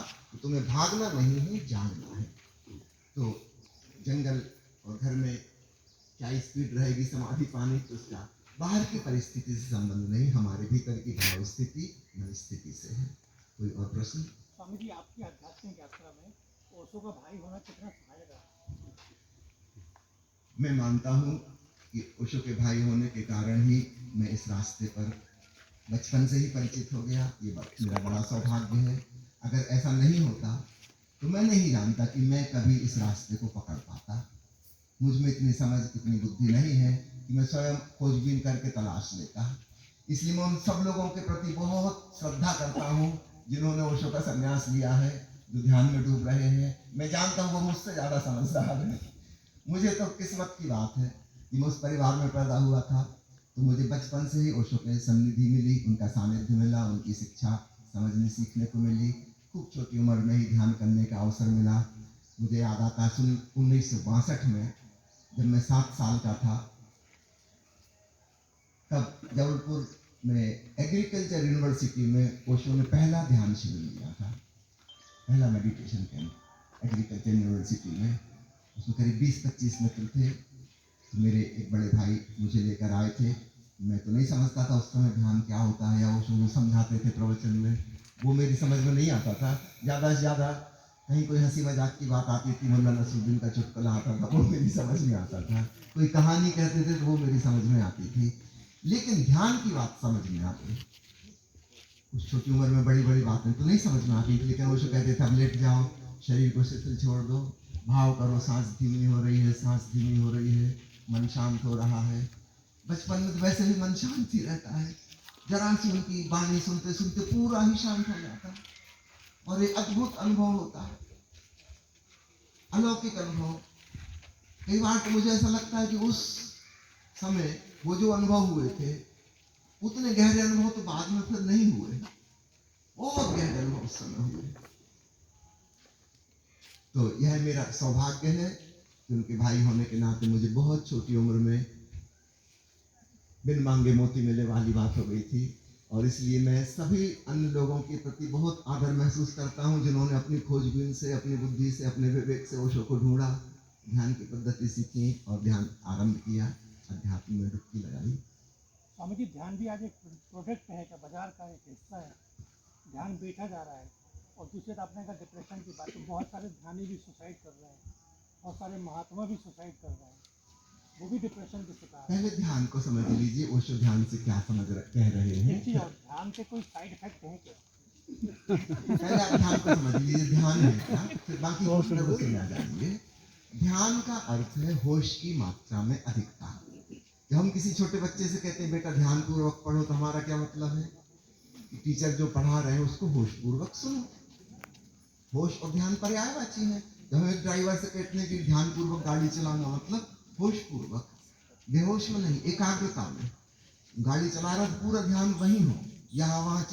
कि तुम्हें भागना नहीं है, जागना है। तो जंगल और घर में क्या स्पीड रहेगी समाधि पाने की, उसका बाहर की परिस्थिति से संबंध नहीं, हमारे भीतर की भाव स्थिति मन स्थिति से है। कोई और प्रश्न? स्वामी जी, आपकी आध्यात्मिक यात्रा में ओशो का भाई होना कितना सहायक रहा? मैं मानता हूँ कि ओशो के भाई होने के कारण ही मैं इस रास्ते पर बचपन से ही परिचित हो गया। ये मेरा बड़ा सौभाग्य है। अगर ऐसा नहीं होता तो मैं नहीं जानता कि मैं कभी इस रास्ते को पकड़ पाता। मुझ में इतनी समझ, इतनी बुद्धि नहीं है कि मैं स्वयं खोजबीन करके तलाश लेता। इसलिए मैं उन सब लोगों के प्रति बहुत श्रद्धा करता हूँ जिन्होंने ओशो का संन्यास लिया है, जो ध्यान में डूब रहे हैं। मैं जानता हूँ वो मुझसे ज्यादा समझदार है। मुझे तो किस्मत की बात है कि मैं उस परिवार में पैदा हुआ था, तो मुझे बचपन से ही ओशो के सन्निधि मिली, उनका सानिध्य मिला, उनकी शिक्षा समझने सीखने को मिली। खूब छोटी उम्र में ही ध्यान करने का अवसर मिला। मुझे याद आता है 1962 में जब मैं 7 साल का था, तब जबलपुर में एग्रीकल्चर यूनिवर्सिटी में ओशो ने पहला ध्यान शिविर लिया था, पहला मेडिटेशन कैंप एग्रीकल्चर यूनिवर्सिटी में। उसमें करीब 20-25 मित्र थे। तो मेरे एक बड़े भाई मुझे लेकर आए थे। मैं तो नहीं समझता था उस समय ध्यान क्या होता है, या ओशो जो समझाते थे प्रवचन में वो मेरी समझ में नहीं आता था। ज़्यादा से ज़्यादा कहीं कोई हंसी मजाक की बात आती थी, मुल्ला नसरुद्दीन का चुटकुला आता था, वो मेरी समझ में आता था। कोई कहानी कहते थे तो वो मेरी समझ में आती थी, लेकिन ध्यान की बात समझ में आती। उस छोटी उम्र में बड़ी बड़ी बातें तो नहीं समझ में आती थी, लेकिन ओशो कहते थे अब लेट जाओ, शरीर को शिथिल छोड़ दो, भाव करो, सांस धीमी हो रही है, सांस धीमी हो रही है, मन शांत हो रहा है। बचपन में तो वैसे भी मन शांत ही रहता है। जरा सी उनकी वाणी सुनते सुनते पूरा ही शांत हो जाता है, और एक अद्भुत अनुभव होता है, अलौकिक अनुभव। कई बार तो मुझे ऐसा लगता है कि उस समय वो जो अनुभव हुए थे, उतने गहरे अनुभव तो बाद में फिर नहीं हुए। बहुत गहरे अनुभव उस समय हुए। तो यह मेरा सौभाग्य है कि उनके भाई होने के नाते मुझे बहुत छोटी उम्र में बिन मांगे मोती मिले वाली बात हो गई थी। और इसलिए मैं सभी अन्य लोगों के प्रति बहुत आदर महसूस करता हूँ जिन्होंने अपनी खोजबीन से, अपनी बुद्धि से, अपने विवेक से ओशो को ढूंढा, ध्यान की पद्धति सीखी और ध्यान आरंभ किया, अध्यात्म में डुबकी लगाई। स्वामी जी, ध्यान भी आज एक प्रोडक्ट है, क्या बाजार का एक हिस्सा है? ध्यान बेचा जा रहा है। और दूसरे आपने कहा डिप्रेशन की बात, तो बहुत सारे ध्यानी भी सुसाइड कर रहे हैं, बहुत सारे महात्मा भी सुसाइड कर रहे हैं, वो भी डिप्रेशन के शिकार है। पहले ध्यान को समझ लीजिए, ओशो ध्यान से क्या कह रहे हैं। एक चीज और, ध्यान के कोई साइड इफेक्ट है क्या? पहले आप ध्यान को समझ लीजिए, ध्यान है क्या, फिर बाकी पुस्तकों से आ जाएंगे। ध्यान का अर्थ है होश की मात्रा में अधिकता। जब हम किसी छोटे बच्चे से कहते हैं बेटा ध्यान पूर्वक पढ़ो, तो हमारा क्या मतलब है कि टीचर जो पढ़ा रहे हैं उसको होश पूर्वक सुनो। होश और ध्यान पर्यायवाची है। जब हम एक ड्राइवर से कहते हैं कि ध्यान पूर्वक गाड़ी चलाना, मतलब होश पूर्वक, बेहोश में नहीं, एकाग्रता में गाड़ी चला रहा, पूरा ध्यान वही हो, यहाँ वहां